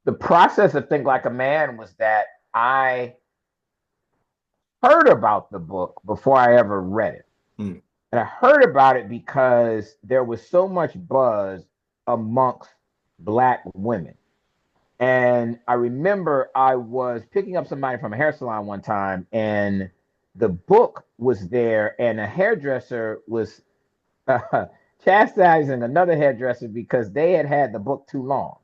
The process of Think Like a Man was that I heard about the book before I ever read it. Mm. And I heard about it because there was so much buzz amongst Black women. And I remember I was picking up somebody from a hair salon one time, and the book was there, and a hairdresser was uh, chastising another hairdresser because they had had the book too long.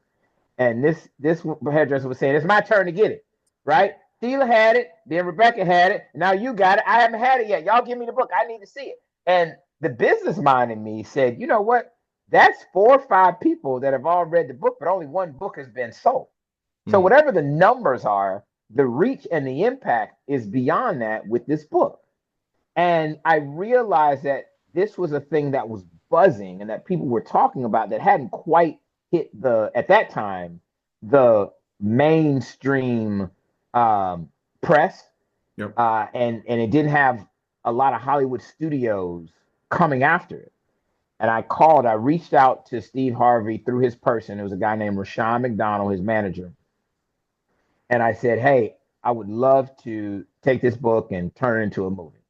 And this hairdresser was saying, "It's my turn to get it, right? Sheila had it, then Rebecca had it. Now you got it. I haven't had it yet. Y'all give me the book. I need to see it." And the business mind in me said, "You know what? That's 4 or 5 people that have all read the book, but only one book has been sold. So Mm. whatever the numbers are, the reach and the impact is beyond that with this book." And I realized that this was a thing that was buzzing and that people were talking about that hadn't quite hit at that time, the mainstream um, press. Yep. And it didn't have a lot of Hollywood studios coming after it. And I reached out to Steve Harvey through his person. It was a guy named Rashawn McDonald, his manager. And I said, "Hey, I would love to take this book and turn it into a movie."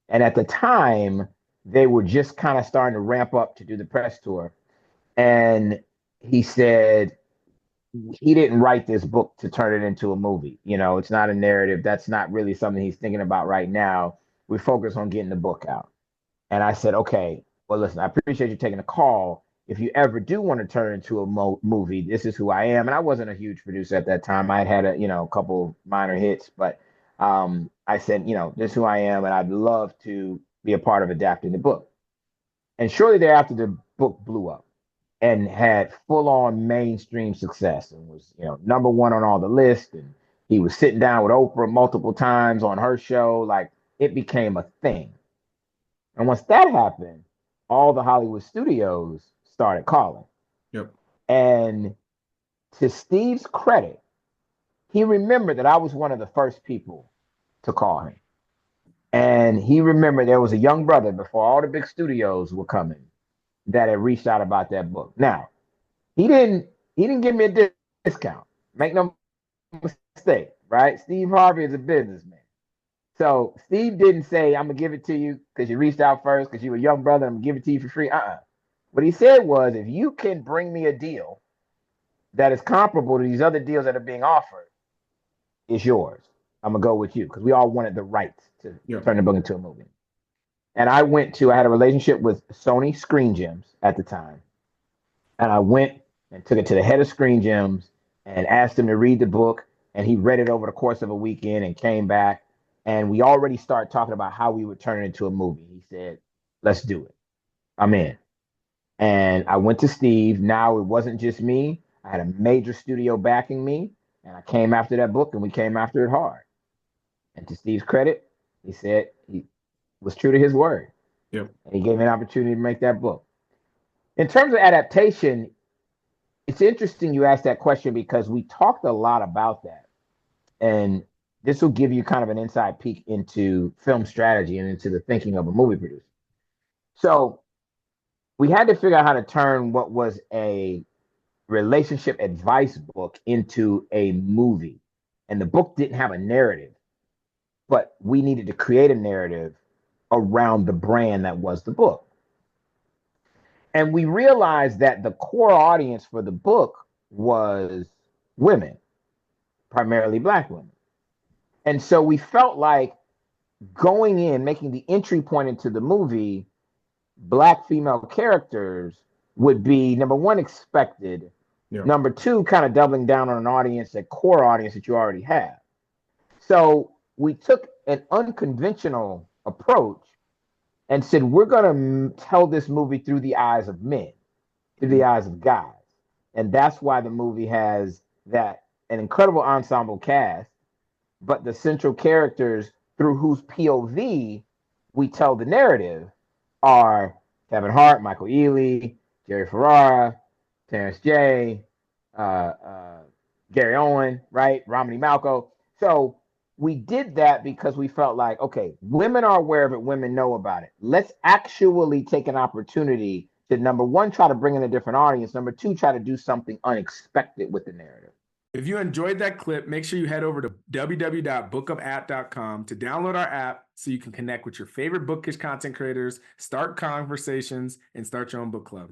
And at the time, they were just kind of starting to ramp up to do the press tour. And he said he didn't write this book to turn it into a movie. It's not a narrative. That's not really something he's thinking about right now. We focus on getting the book out. And I said, "Okay, well, listen, I appreciate you taking the call. If you ever do want to turn into a movie, this is who I am." And I wasn't a huge producer at that time. I had a couple minor hits, but I said, "This is who I am, and I'd love to be a part of adapting the book." And shortly thereafter, the book blew up and had full on mainstream success and was, number one on all the lists. And he was sitting down with Oprah multiple times on her show. Like, it became a thing. And once that happened, all the Hollywood studios started calling. Yep. And to Steve's credit, he remembered that I was one of the first people to call him. And he remembered there was a young brother before all the big studios were coming that had reached out about that book. Now, he didn't he didn't give me a discount. Make no mistake, right? Steve Harvey is a businessman. So Steve didn't say, "I'm gonna give it to you because you reached out first, because you were a young brother. I'm gonna give it to you for free." What he said was, "If you can bring me a deal that is comparable to these other deals that are being offered, it's yours. I'm gonna go with you," because we all wanted the rights to Yep. turn the book into a movie. And I had a relationship with Sony Screen Gems at the time, and I went and took it to the head of Screen Gems and asked him to read the book, and he read it over the course of a weekend and came back, and we already started talking about how we would turn it into a movie. He said, "Let's do it. I'm in." And I went to Steve. Now it wasn't just me. I had a major studio backing me, and I came after that book, and we came after it hard. And to Steve's credit, he said he was true to his word, Yep. and he gave me an opportunity to make that book. In terms of adaptation, it's interesting you asked that question because we talked a lot about that. And this will give you kind of an inside peek into film strategy and into the thinking of a movie producer. So we had to figure out how to turn what was a relationship advice book into a movie. And the book didn't have a narrative, but we needed to create a narrative around the brand that was the book. And we realized that the core audience for the book was women, primarily Black women. And so we felt like going in, making the entry point into the movie, Black female characters would be number one, expected. Yep. Number two, kind of doubling down on an audience, a core audience that you already have. So we took an unconventional approach and said, we're going to tell this movie through the eyes of men, through the Mm. eyes of guys. And that's why the movie has that an incredible ensemble cast, but the central characters through whose POV we tell the narrative are Kevin Hart, Michael Ealy, Jerry Ferrara, Terrence J, uh, uh, Gary Owen, right? Romney Malco. So we did that because we felt like, okay, women are aware of it, women know about it. Let's actually take an opportunity to, number one, try to bring in a different audience. Number two, try to do something unexpected with the narrative. If you enjoyed that clip, make sure you head over to www.bookupapp.com to download our app so you can connect with your favorite bookish content creators, start conversations, and start your own book club.